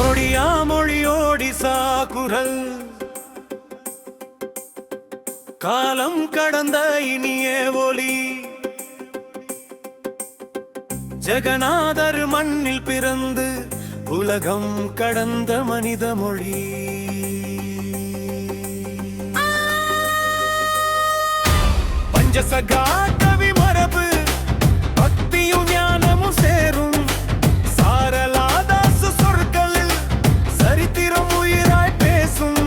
ஒடியா மொழி ஒடிசா குரல் காலம் கடந்த இனிய ஒலி ஜெகநாதர் மண்ணில் பிறந்து உலகம் கடந்த மனித மொழி பஞ்சசகா கவி மரபு பக்தியும் ஞானமும் சேரும் சாரலாதாசு சொற்களில் சரித்திரம் உயிராய் பேசும்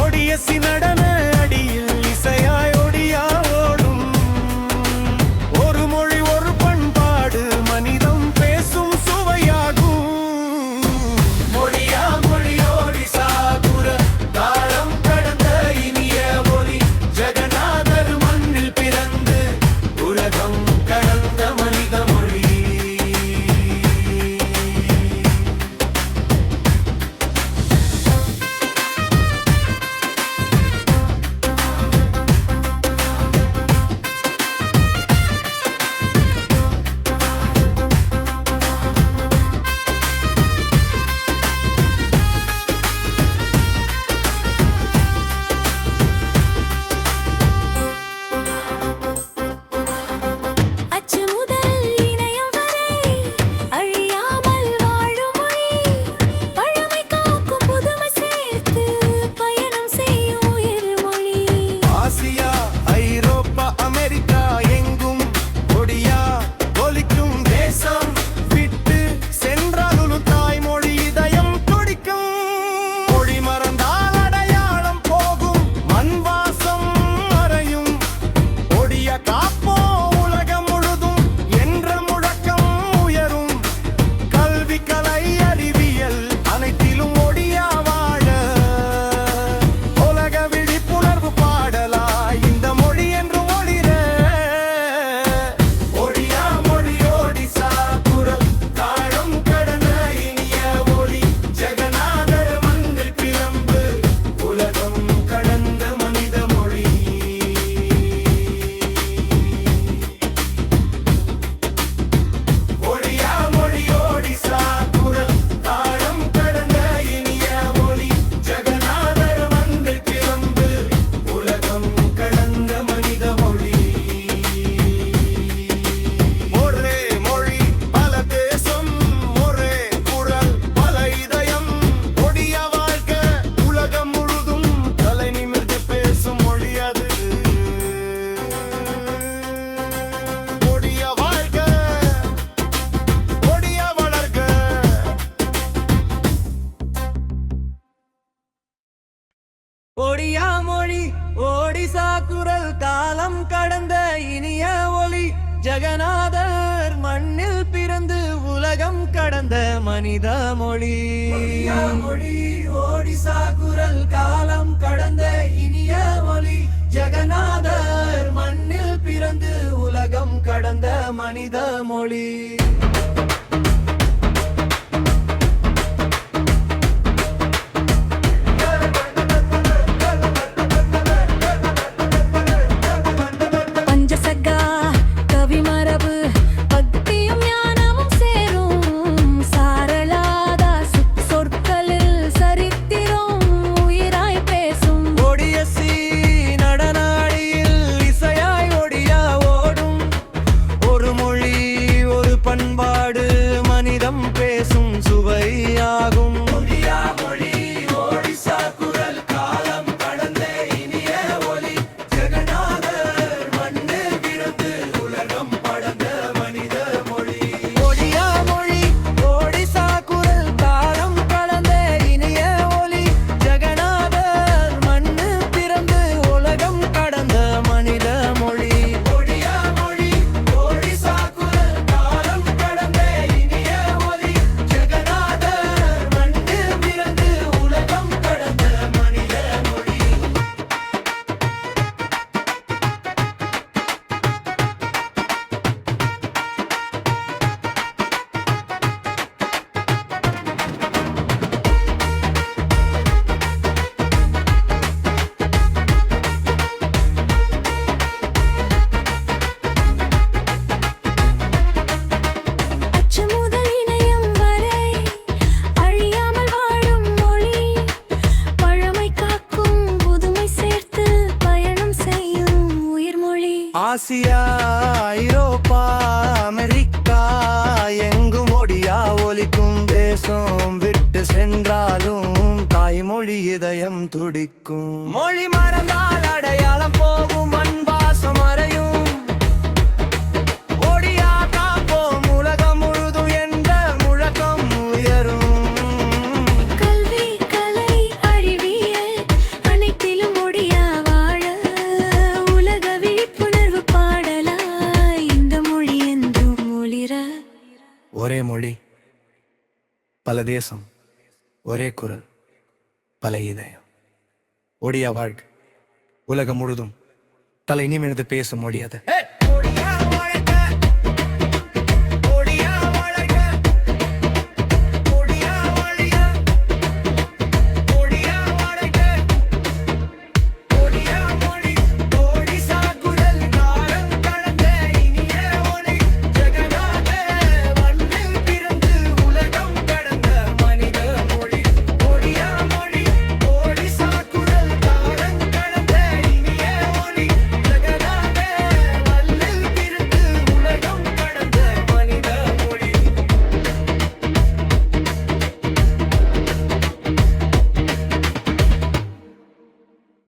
ஒடியசி நடன அடியில் இசையாய் ஒடியா ஓடும் ஒரு மொழி ஒரு பண்பாடு மனிதம் பேசும் சுவையாகும் மொழியா மொழி ஒடிசா குரல் காலம் கடந்த இனிய ஒலி ஜெகநாதர் மண்ணில் பிறந்து உலகம் கடந்த மனித மொழி அச்சு முதல் இணையம் வரை அழியாமல் வாழும் மொழி பழமை காக்கும் புதுமை சேர்த்து பயணம் செய்யும் உயிர் மொழி ஆசியா ஐரோப்பா அமெரிக்கா எங்கும் ஒடியா ஒலிக்கும் தேசம் விட்டு சென்றாலும் தாய்மொழி இதயம் துடிக்கும் மொழி மறந்தால் அடையாளம் போகும் மண் வாசம் மறையும் ஒடியா காப்போம் உலகம் முழுதும் என்ற முழக்கம் உயரும் கல்வி கலை அறிவியல் அனைத்திலும் ஒடியா வாழ உலக விழிப்புணர்வு பாடலாய் இந்த மொழி என்று ஒளிர ஒடியா மொழி ஒடிசா குரல் காலம் கடந்த இனிய ஒலி ஜெகநாதர் மண்ணில் பிறந்து உலகம் கடந்த மனித மொழி ஒடியா மொழி ஒடிசா குரல் காலம் கடந்த இனிய ஒலி ஜெகநாதர் மண்ணில் பிறந்து உலகம் கடந்த மனித மொழி ஒரே மொழி பல தேசம் ஒரே குரல் பல இதயம் ஒடிய வாழ்க்கை உலகம் முழுதும் தலை நிமிர்ந்து பேசும் மொழி அது ஒடிய வாழ்க்கை ஒடிய வளர்க ஒடியா மொழி ஒடிசா குரல் காலம் கடந்த இனிய ஒலி ஜெகநாதர் மண்ணில் பிறந்து உலகம் கடந்த மனித மொழி மொழி ஒடிசா குரல் காலம் கடந்த இனிய ஒலி ஜெகநாதர் மண்ணில் பிறந்து உலகம் கடந்த மனித மொழி பஞ்சசகா கவி மரபு பக்தியும் ஞானமும் சேரும் சாரலாதாசு சொற்களில் சரித்திரம் உயிராய் பேசும் ஒடியசி நடனாடியில் இசையாய் ஒடியா ஓடும் ஒரு மொழி ஒரு பண்பாடு ஆசியா ஐரோப்பா அமெரிக்கா எங்கும் ஒடியா ஒலிக்கும் தேசம் விட்டு சென்றாலும் தாய்மொழி இதயம் துடிக்கும் மொழி மறந்தால் அடையாளம் போகும் மண் வாசம் மறையும் ஒடியா காப்போம் உலகம் முழுதும் என்ற முழக்கம் உயரும் கல்வி கலை அறிவியல் அனைத்திலும் ஒடியா வாழ உலக விழிப்புணர்வு பாடலாய் இந்த மொழி என்றும் ஒளிர ஒரே மொழி பல தேசம் ஒரே குரல் பல இதயம் ஒடியா வாழ்க உலகம் முழுதும் தலை நிமிர்ந்து பேச முடியாது